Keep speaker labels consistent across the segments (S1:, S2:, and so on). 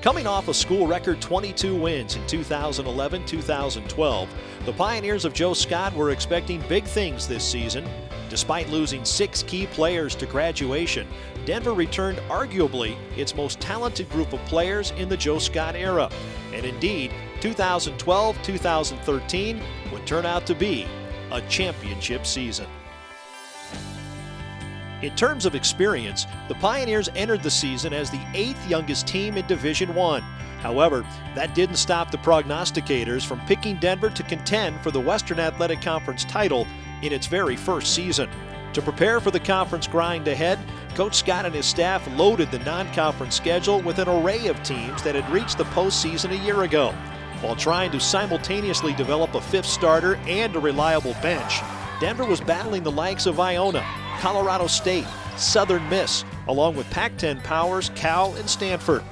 S1: Coming off a school record 22 wins in 2011-2012, the Pioneers of Joe Scott were expecting big things this season. Despite losing 6 key players to graduation, Denver returned arguably its most talented group of players in the Joe Scott era. And indeed, 2012-2013 would turn out to be a championship season. In terms of experience, the Pioneers entered the season as the 8th youngest team in Division I. However, that didn't stop the prognosticators from picking Denver to contend for the Western Athletic Conference title in its very first season. To prepare for the conference grind ahead, Coach Scott and his staff loaded the non-conference schedule with an array of teams that had reached the postseason a year ago. While trying to simultaneously develop a 5th starter and a reliable bench, Denver was battling the likes of Iona, Colorado State, Southern Miss, along with Pac-10 powers Cal and Stanford.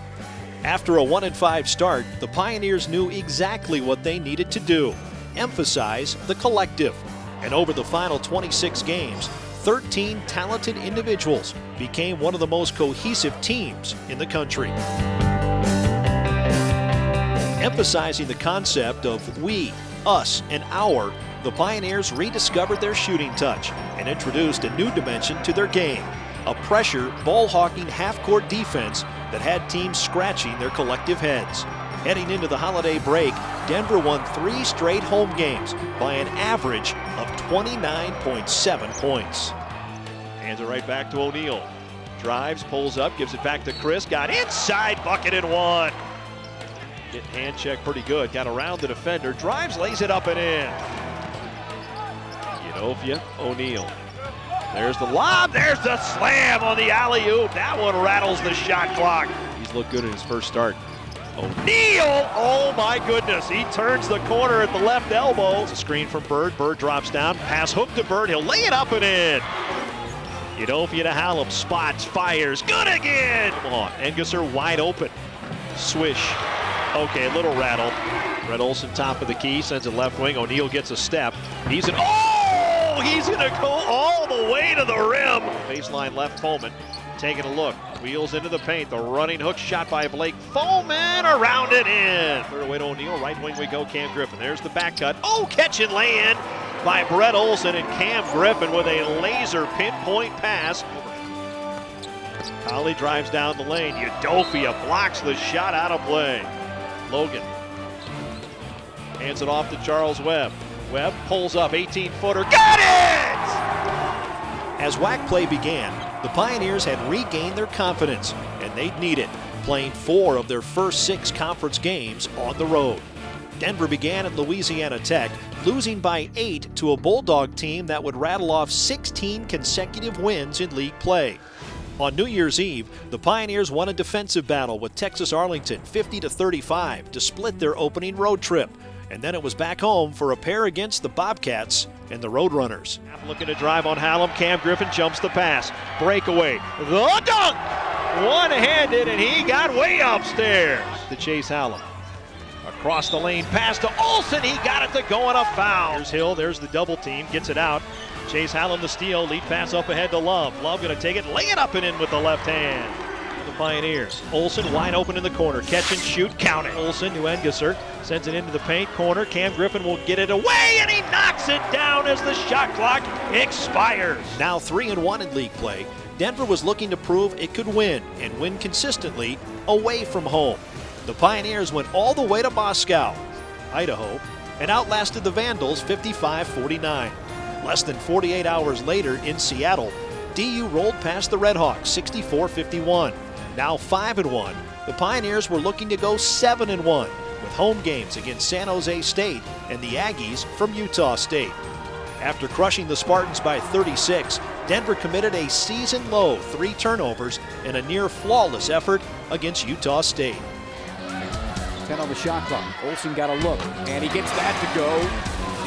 S1: After a 1-5 start, the Pioneers knew exactly what they needed to do: emphasize the collective. And over the final 26 games, 13 talented individuals became one of the most cohesive teams in the country. Emphasizing the concept of we, us, and our, the Pioneers rediscovered their shooting touch and introduced a new dimension to their game: a pressure, ball-hawking half-court defense that had teams scratching their collective heads. Heading into the holiday break, Denver won 3 straight home games by an average of 29.7 points.
S2: Hands it right back to O'Neal. Drives, pulls up, gives it back to Chris. Got inside, bucket and one. Getting hand check pretty good. Got around the defender. Drives, lays it up and in. Udofia, O'Neal. There's the lob. There's the slam on the alley-oop. That one rattles the shot clock. He's looked good in his first start. O'Neal, oh my goodness. He turns the corner at the left elbow. It's a screen from Bird. Bird drops down. Pass hook to Bird. He'll lay it up and in. Udofia to Hallam. Spots, fires. Good again. Come on. Engesser wide open. Swish. Okay, a little rattle. Red Olson top of the key. Sends it left wing. O'Neal gets a step. He's going to go all the way to the rim. Baseline left, Foreman taking a look. Wheels into the paint. The running hook shot by Blake. Foreman around it in. Third away to O'Neal. Right wing we go. Cam Griffin. There's the back cut. Oh, catch and lay in by Brett Olson, and Cam Griffin with a laser pinpoint pass. Holly drives down the lane. Udofia blocks the shot out of play. Logan hands it off to Charles Webb. Webb pulls up, 18-footer. Got it!
S1: As WAC play began, the Pioneers had regained their confidence, and they'd need it, playing 4 of their first 6 conference games on the road. Denver began at Louisiana Tech, losing by 8 to a Bulldog team that would rattle off 16 consecutive wins in league play. On New Year's Eve, the Pioneers won a defensive battle with Texas Arlington 50-35 to split their opening road trip. And then it was back home for a pair against the Bobcats and the Roadrunners.
S2: Looking to drive on Hallam. Cam Griffin jumps the pass. Breakaway. The dunk! One-handed, and he got way upstairs to Chase Hallam. Across the lane, pass to Olson. He got it to go on a foul. There's Hill. There's the double team. Gets it out. Chase Hallam the steal. Lead pass up ahead to Love. Love going to take it, lay it up and in with the left hand. The Pioneers. Olson wide open in the corner. Catch and shoot. Count it. Olson to Engesser. Sends it into the paint corner. Cam Griffin will get it away, and he knocks it down as the shot clock expires.
S1: Now 3-1 in league play, Denver was looking to prove it could win, and win consistently away from home. The Pioneers went all the way to Moscow, Idaho, and outlasted the Vandals 55-49. Less than 48 hours later in Seattle, DU rolled past the Redhawks 64-51. Now 5-1, the Pioneers were looking to go 7-1 with home games against San Jose State and the Aggies from Utah State. After crushing the Spartans by 36, Denver committed a season-low 3 turnovers and a near-flawless effort against Utah State.
S3: 10 on the shot clock. Olson got a look, and he gets that to go.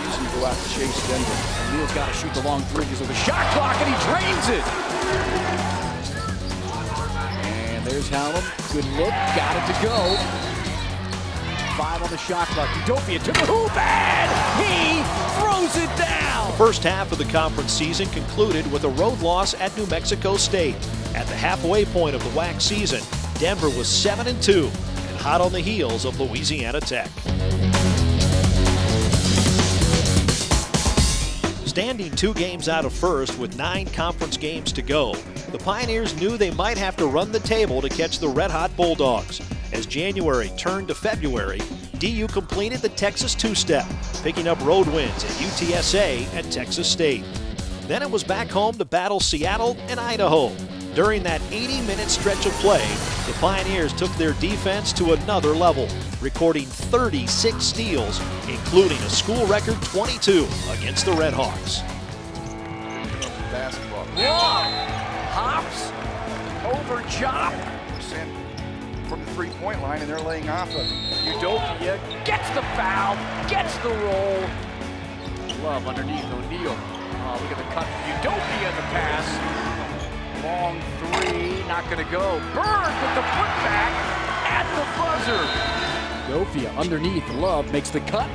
S3: Easy to go out to chase Denver. O'Neal's got to shoot the long 3 because of the shot clock, and he drains it. And there's Hallam. Good look. Got it to go. 5 on the shot clock. Udofia to the hoop, and he throws it down.
S1: The first half of the conference season concluded with a road loss at New Mexico State. At the halfway point of the WAC season, Denver was 7-2. hot on the heels of Louisiana Tech. Standing 2 games out of first with 9 conference games to go, the Pioneers knew they might have to run the table to catch the red-hot Bulldogs. As January turned to February, DU completed the Texas two-step, picking up road wins at UTSA and Texas State. Then it was back home to battle Seattle and Idaho. During that 80-minute stretch of play, the Pioneers took their defense to another level, recording 36 steals, including a school record 22 against the Redhawks.
S3: Basketball. Hops over Chop. From the three-point line, and they're laying off of Udofia. Gets the foul, gets the roll. Love underneath O'Neal. Oh, look at the cut from Udofia in the pass. Long three, not going to go. Bird with the putback at the buzzer. Udofia underneath. Love makes the cut.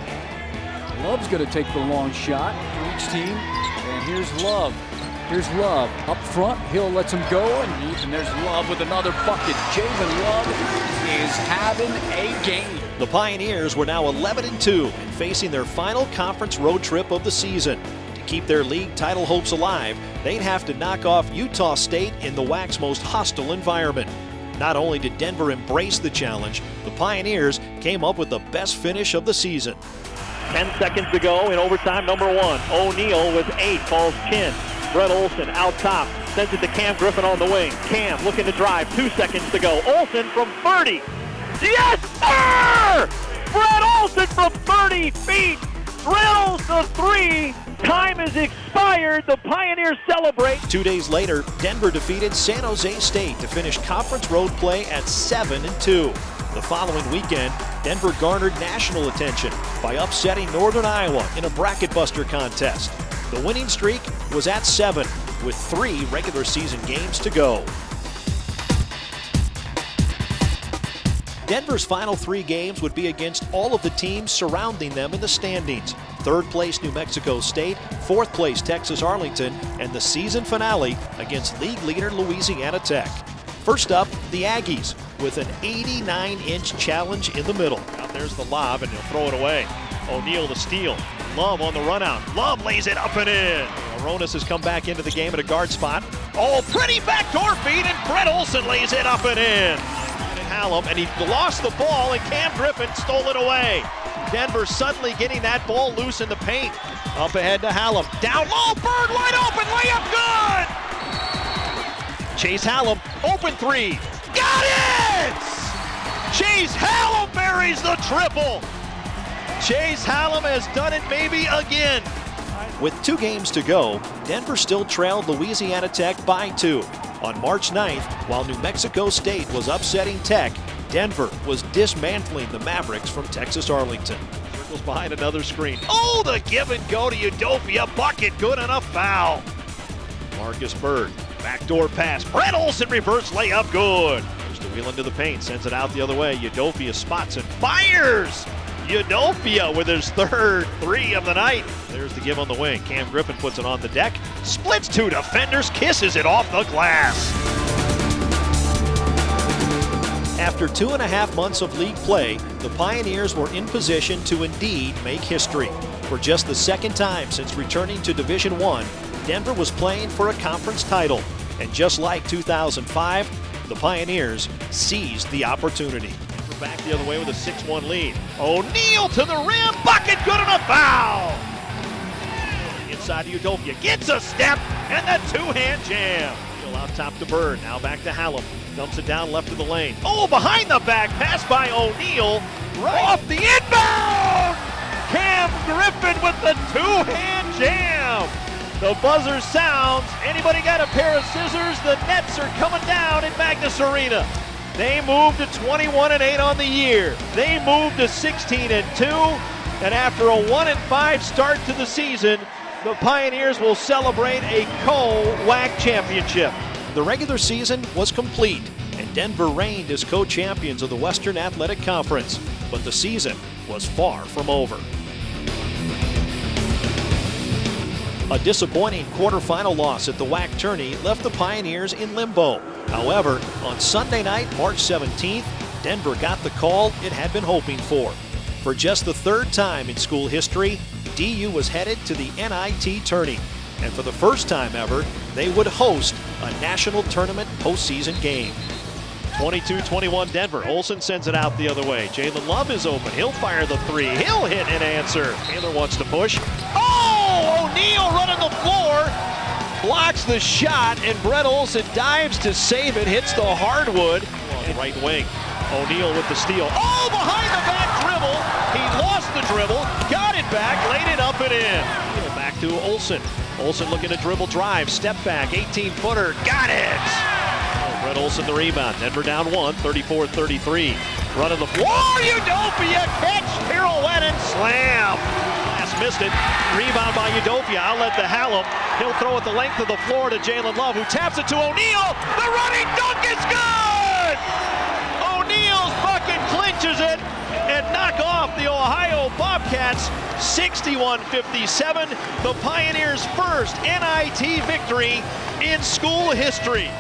S3: Love's going to take the long shot for each team. And here's Love. Here's Love up front. Hill lets him go underneath, and there's Love with another bucket. Javen Love is having a game.
S1: The Pioneers were now 11-2 and facing their final conference road trip of the season. To keep their league title hopes alive, they'd have to knock off Utah State in the WAC's most hostile environment. Not only did Denver embrace the challenge, the Pioneers came up with the best finish of the season.
S4: 10 seconds to go in overtime number 1. O'Neal with 8, falls chin. Brett Olson out top, sends it to Cam Griffin on the wing. Cam looking to drive, 2 seconds to go. Olson from 30. Yes, sir! Brett Olson from 30 feet drills the 3. Time is expired. The Pioneers celebrate.
S1: 2 days later, Denver defeated San Jose State to finish conference road play at 7-2. The following weekend, Denver garnered national attention by upsetting Northern Iowa in a bracket buster contest. The winning streak was at 7, with 3 regular season games to go. Denver's final 3 games would be against all of the teams surrounding them in the standings. 3rd place New Mexico State, 4th place Texas Arlington, and the season finale against league leader Louisiana Tech. First up, the Aggies, with an 89-inch challenge in the middle.
S2: Out there's the lob, and he'll throw it away. O'Neal the steal. Love on the run out. Love lays it up and in. Aronis has come back into the game at a guard spot. Oh, pretty backdoor feed, and Brett Olson lays it up and in. And Hallam, and he lost the ball, and Cam Griffin stole it away. Denver suddenly getting that ball loose in the paint. Up ahead to Hallam. Down low, Bird wide open, layup good! Chase Hallam, open 3. Got it! Chase Hallam buries the triple. Chase Hallam has done it maybe again.
S1: With 2 games to go, Denver still trailed Louisiana Tech by 2. On March 9th, while New Mexico State was upsetting Tech, Denver was dismantling the Mavericks from Texas Arlington.
S2: Circles behind another screen. Oh, the give and go to Udofia. Bucket, good enough foul. Marcus Bird, backdoor pass. Brett Olson reverse layup, good. There's the wheel into the paint, sends it out the other way. Udofia spots and fires. Udofia with his 3rd 3 of the night. There's the give on the wing. Cam Griffin puts it on the deck. Splits 2 defenders, kisses it off the glass.
S1: After 2.5 months of league play, the Pioneers were in position to indeed make history. For just the 2nd time since returning to Division I, Denver was playing for a conference title. And just like 2005, the Pioneers seized the opportunity.
S2: Back the other way with a 6-1 lead. O'Neal to the rim, bucket, good enough, foul! Inside to Udofia, gets a step, and the 2-hand jam. Still out top to Bird, now back to Hallam. Dumps it down left of the lane. Oh, behind the back, pass by O'Neal, right off the inbound! Cam Griffin with the 2-hand jam. The buzzer sounds. Anybody got a pair of scissors? The Nets are coming down in Magnus Arena. They moved to 21-8 on the year. They moved to 16-2, and after a 1-5 start to the season, the Pioneers will celebrate a co-WAC championship.
S1: The regular season was complete, and Denver reigned as co-champions of the Western Athletic Conference, but the season was far from over. A disappointing quarterfinal loss at the WAC tourney left the Pioneers in limbo. However, on Sunday night, March 17th, Denver got the call it had been hoping for. For just the third time in school history, DU was headed to the NIT tourney. And for the first time ever, they would host a national tournament postseason game.
S2: 22-21 Denver. Olsen sends it out the other way. Jalen Love is open. He'll fire the three. He'll hit and answer. Taylor wants to push. Oh! O'Neal running the floor. Blocks the shot, and Brett Olsen dives to save it. Hits the hardwood on the right wing. O'Neal with the steal. Oh! Behind the back dribble. He lost the dribble. Got it back. Laid it up and in. Back to Olsen. Olsen looking to dribble drive. Step back. 18-footer. Got it! Brett Olsen the rebound. Denver down one, 34-33. Running the floor, Udofia catch, pirouette and slam. Last missed it. Rebound by Udofia. Outlet to Hallam. He'll throw it the length of the floor to Jalen Love, who taps it to O'Neal. The running dunk is good! O'Neal's bucket clinches it and knock off the Ohio Bobcats 61-57. The Pioneers' first NIT victory in school history.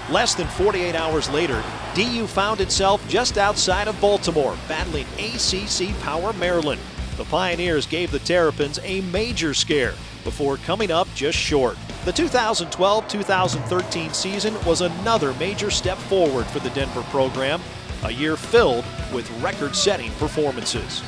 S1: Less than 48 hours later, DU found itself just outside of Baltimore, battling ACC Power Maryland. The Pioneers gave the Terrapins a major scare before coming up just short. The 2012-2013 season was another major step forward for the Denver program, a year filled with record-setting performances.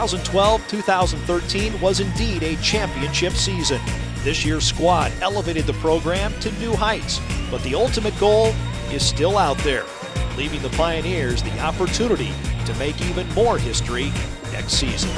S1: The 2012-2013 was indeed a championship season. This year's squad elevated the program to new heights, but the ultimate goal is still out there, leaving the Pioneers the opportunity to make even more history next season.